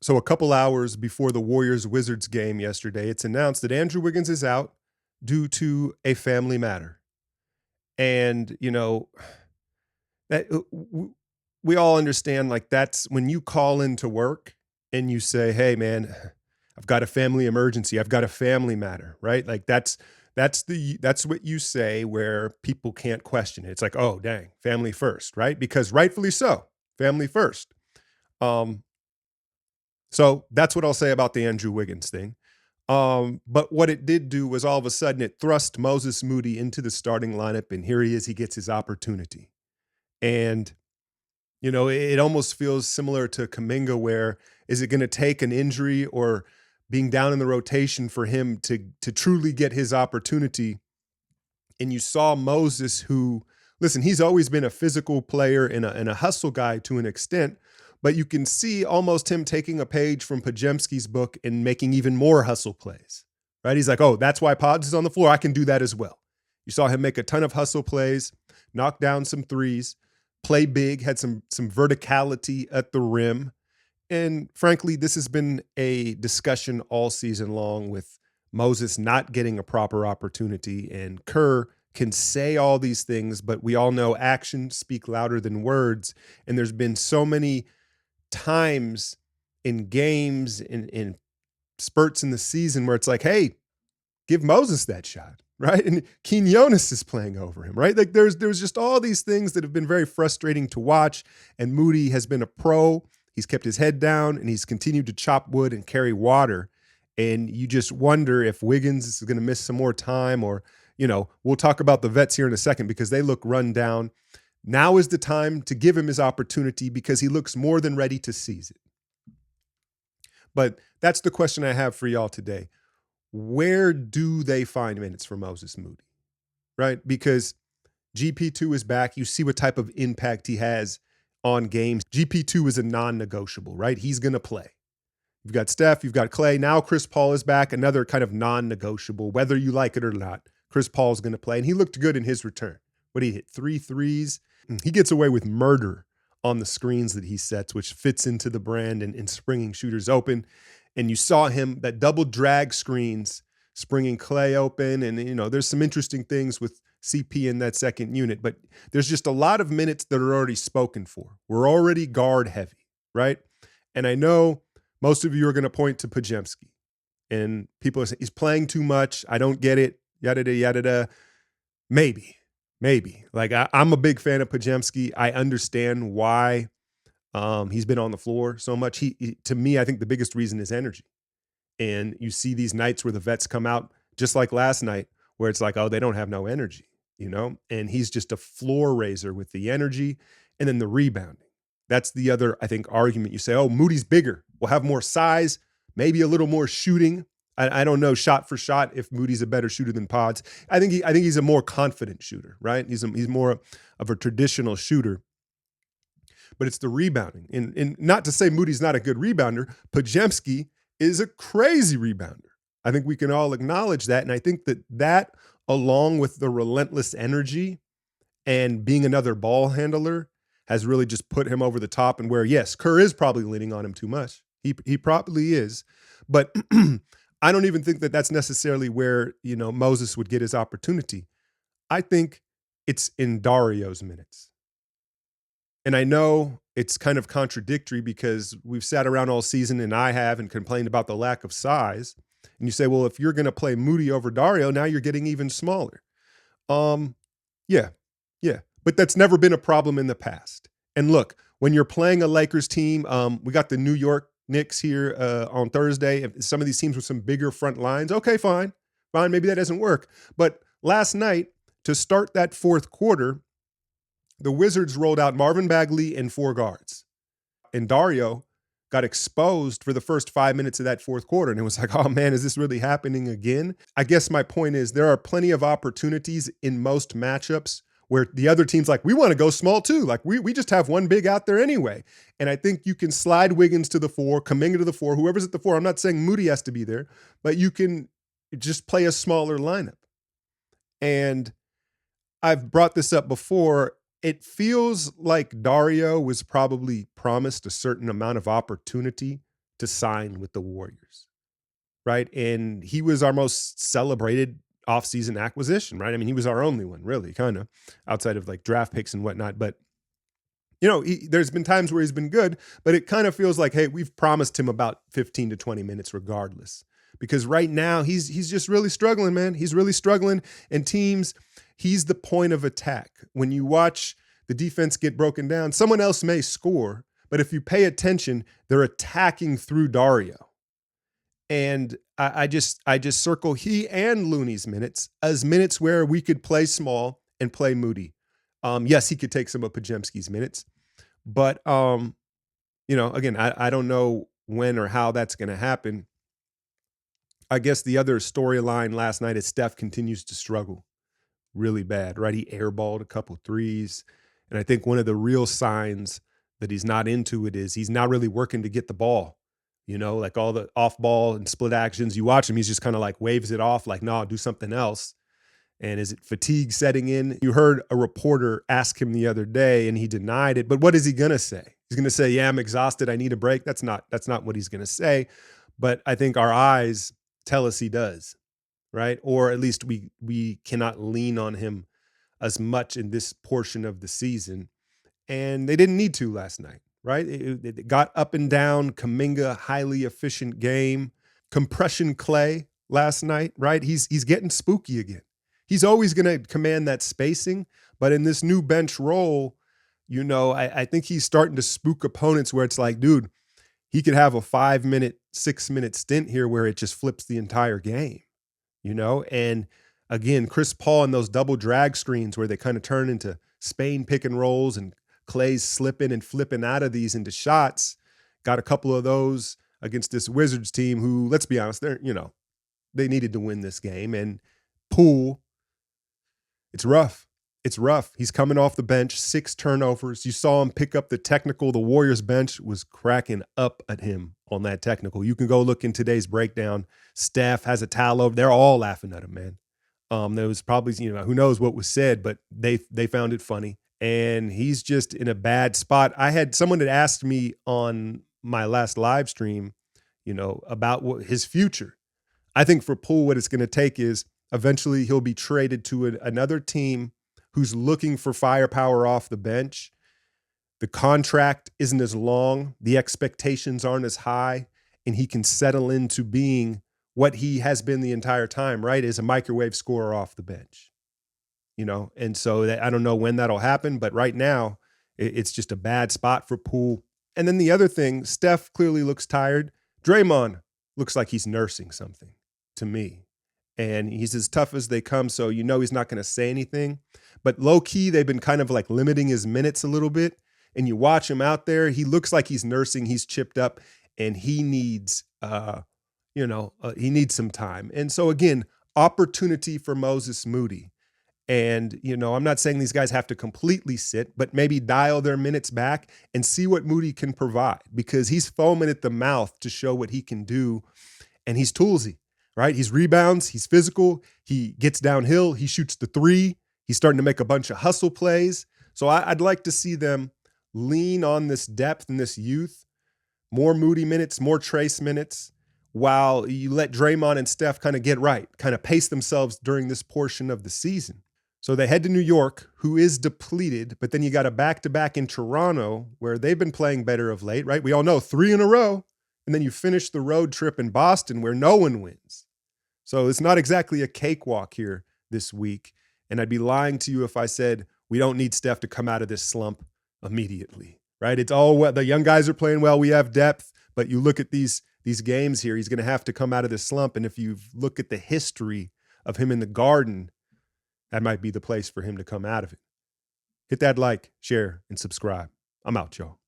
So a couple hours before the Warriors-Wizards game yesterday, it's announced that Andrew Wiggins is out due to a family matter. And, that we all understand, like, that's when you call into work and you say, "Hey man, I've got a family emergency. I've got a family matter," right? Like that's what you say where people can't question it. It's like, "Oh, dang, family first," right? Because rightfully so, family first. Um, so that's what I'll say about the Andrew Wiggins thing. But what it did do was all of a sudden it thrust Moses Moody into the starting lineup, and here he is. He gets his opportunity, and it almost feels similar to Kaminga, where is it going to take an injury or being down in the rotation for him to truly get his opportunity? And you saw Moses, who, listen, he's always been a physical player and a hustle guy to an extent, but you can see almost him taking a page from Pajemski's book and making even more hustle plays, right? He's like, oh, that's why Pods is on the floor. I can do that as well. You saw him make a ton of hustle plays, knock down some threes, play big, had some verticality at the rim. And frankly, this has been a discussion all season long with Moses not getting a proper opportunity. And Kerr can say all these things, but we all know actions speak louder than words. And there's been so many times in games, in spurts in the season where it's like, hey, give Moses that shot, right? And Quinones is playing over him, right? Like there's just all these things that have been very frustrating to watch. And Moody has been a pro. He's kept his head down and he's continued to chop wood and carry water. And you just wonder if Wiggins is going to miss some more time, or, we'll talk about the vets here in a second because they look run down. Now is the time to give him his opportunity because he looks more than ready to seize it. But that's the question I have for y'all today. Where do they find minutes for Moses Moody, right? Because GP2 is back. You see what type of impact he has on games. GP2 is a non-negotiable, right? He's going to play. You've got Steph, you've got Clay. Now Chris Paul is back, another kind of non-negotiable, whether you like it or not. Chris Paul's going to play, and he looked good in his return. What, he hit 3 threes? He gets away with murder on the screens that he sets, which fits into the brand and springing shooters open. And you saw him, that double drag screens, springing Clay open. And, there's some interesting things with CP in that second unit, but there's just a lot of minutes that are already spoken for. We're already guard heavy, right? And I know most of you are going to point to Pajemski, and people are saying he's playing too much. I don't get it. Yada, yada, yada. Maybe. Like I'm a big fan of Pajemski. I understand why he's been on the floor so much. To me, I think the biggest reason is energy. And you see these nights where the vets come out, just like last night, where it's like, oh, they don't have no energy, and he's just a floor raiser with the energy and then the rebounding. That's the other, I think, argument. You say, oh, Moody's bigger, will have more size, maybe a little more shooting. I don't know shot for shot if Moody's a better shooter than Pods. I think he's a more confident shooter, right? He's more of a traditional shooter. But it's the rebounding. And not to say Moody's not a good rebounder, Pajemski is a crazy rebounder. I think we can all acknowledge that. And I think that along with the relentless energy and being another ball handler has really just put him over the top, and where, yes, Kerr is probably leaning on him too much. He probably is. But I don't even think that that's necessarily where, Moses would get his opportunity. I think it's in Dario's minutes. And I know it's kind of contradictory because we've sat around all season, and I have, and complained about the lack of size. And you say, well, if you're going to play Moody over Dario, now you're getting even smaller. Yeah. But that's never been a problem in the past. And look, when you're playing a Lakers team, we got the New York Knicks here on Thursday. If some of these teams with some bigger front lines, okay, fine, maybe that doesn't work. But last night, to start that fourth quarter, the Wizards rolled out Marvin Bagley and 4 guards. And Dario got exposed for the first 5 minutes of that fourth quarter. And it was like, oh man, is this really happening again? I guess my point is there are plenty of opportunities in most matchups where the other team's like, we want to go small too. Like we just have one big out there anyway. And I think you can slide Wiggins to the 4, Kuminga to the 4, whoever's at the 4. I'm not saying Moody has to be there, but you can just play a smaller lineup. And I've brought this up before. It feels like Dario was probably promised a certain amount of opportunity to sign with the Warriors, right? And he was our most celebrated offseason acquisition, right? I mean, he was our only one, really, kind of outside of like draft picks and whatnot. But there's been times where he's been good, but it kind of feels like, hey, we've promised him about 15 to 20 minutes regardless. Because right now he's just really struggling, man. He's really struggling. And teams, he's the point of attack. When you watch the defense get broken down, someone else may score, but if you pay attention, they're attacking through Dario. And I just circle he and Looney's minutes as minutes where we could play small and play Moody. Yes, he could take some of Pajemski's minutes, but again, I don't know when or how that's going to happen. I guess the other storyline last night is Steph continues to struggle really bad, right? He airballed a couple threes. And I think one of the real signs that he's not into it is he's not really working to get the ball. Like all the off ball and split actions. You watch him, he's just kind of like waves it off, like, no, do something else. And is it fatigue setting in? You heard a reporter ask him the other day and he denied it. But what is he going to say? He's going to say, yeah, I'm exhausted. I need a break. That's not what he's going to say. But I think our eyes tell us he does, right? Or at least we cannot lean on him as much in this portion of the season. And they didn't need to last night, right? It got up and down. Kuminga, highly efficient game. Compression Clay last night, right? He's getting spooky again. He's always going to command that spacing, but in this new bench role, I think he's starting to spook opponents where it's like, dude, he could have a 5-minute, 6-minute stint here where it just flips the entire game, And again, Chris Paul and those double drag screens where they kind of turn into Spain pick and rolls and Clay's slipping and flipping out of these into shots. Got a couple of those against this Wizards team who, let's be honest, they needed to win this game. And Poole, it's rough. It's rough. He's coming off the bench, 6 turnovers. You saw him pick up the technical. The Warriors bench was cracking up at him on that technical. You can go look in today's breakdown. Steph has a towel over. They're all laughing at him, man. There was probably, who knows what was said, but they found it funny. And he's just in a bad spot. I had someone that asked me on my last live stream, about his future. I think for Poole, what it's going to take is eventually he'll be traded to another team who's looking for firepower off the bench. The contract isn't as long. The expectations aren't as high. And he can settle into being what he has been the entire time, right? Is a microwave scorer off the bench. And so I don't know when that'll happen, but right now it's just a bad spot for Poole. And then the other thing, Steph clearly looks tired. Draymond looks like he's nursing something to me. And he's as tough as they come, so he's not going to say anything. But low-key, they've been kind of like limiting his minutes a little bit. And you watch him out there, he looks like he's nursing, he's chipped up, and he needs, he needs some time. And so again, opportunity for Moses Moody. And, I'm not saying these guys have to completely sit, but maybe dial their minutes back and see what Moody can provide, because he's foaming at the mouth to show what he can do. And he's toolsy, right? He's rebounds, he's physical, he gets downhill, he shoots the 3, he's starting to make a bunch of hustle plays. So I'd like to see them lean on this depth and this youth, more Moody minutes, more Trace minutes, while you let Draymond and Steph kind of get right, kind of pace themselves during this portion of the season. So they head to New York, who is depleted, but then you got a back-to-back in Toronto where they've been playing better of late, right? We all know 3 in a row. And then you finish the road trip in Boston where no one wins. So it's not exactly a cakewalk here this week. And I'd be lying to you if I said we don't need Steph to come out of this slump immediately, right? It's all what the young guys are playing well. We have depth, but you look at these games here, he's going to have to come out of this slump. And if you look at the history of him in the Garden, that might be the place for him to come out of it. Hit that like, share, and subscribe. I'm out, y'all.